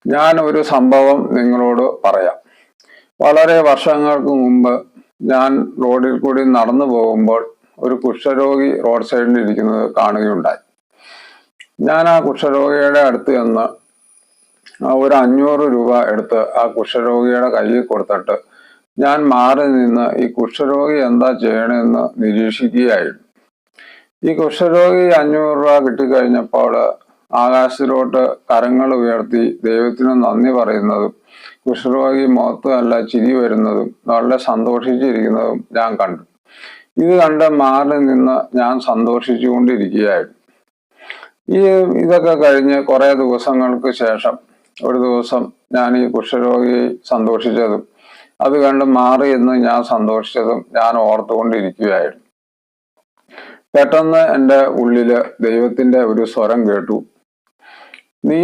ഞാൻ ഒരു സംഭവം നിങ്ങളോട് പറയാം. വളരെ വർഷങ്ങൾക്ക് മുമ്പ് ഞാൻ റോഡിൽ കൂടി നടന്നു പോകുമ്പോൾ ഒരു കുഷ്ഠരോഗി റോഡ് സൈഡിൽ ഇരിക്കുന്നത് കാണുകയുണ്ടായി. ഞാൻ ആ കുഷ്ഠരോഗിയുടെ അടുത്ത് ചെന്ന് ഒരു 500 രൂപ എടുത്ത് ആ കുഷ്ഠരോഗിയുടെ കയ്യിൽ കൊടുത്തിട്ട് ഞാൻ മാറി നിന്ന് ഈ കുഷ്ഠരോഗി എന്താ ചെയ്യണമെന്ന് നിരീക്ഷിക്കുകയായിരുന്നു. ഈ കുഷ്ഠരോഗി 500 രൂപ കിട്ടിക്കഴിഞ്ഞപ്പോൾ ആകാശത്തിലോട്ട് കരങ്ങൾ ഉയർത്തി ദൈവത്തിന് നന്ദി പറയുന്നതും കുഷ്ഠരോഗി മുഖത്ത് നല്ല ചിരി വരുന്നതും വളരെ സന്തോഷിച്ചിരിക്കുന്നതും ഞാൻ കണ്ടു. ഇത് കണ്ട് മാറി നിന്ന് ഞാൻ സന്തോഷിച്ചുകൊണ്ടിരിക്കുകയായിരുന്നു. ഇതൊക്കെ കഴിഞ്ഞ് കുറെ ദിവസങ്ങൾക്ക് ശേഷം ഒരു ദിവസം ഞാൻ ഈ കുഷ്ഠരോഗിയെ സന്തോഷിച്ചതും അത് കണ്ട് മാറി എന്ന് ഞാൻ സന്തോഷിച്ചതും ഞാൻ ഓർത്തുകൊണ്ടിരിക്കുകയായിരുന്നു. പെട്ടെന്ന് എൻ്റെ ഉള്ളില് ദൈവത്തിന്റെ ഒരു സ്വരം കേട്ടു. നീ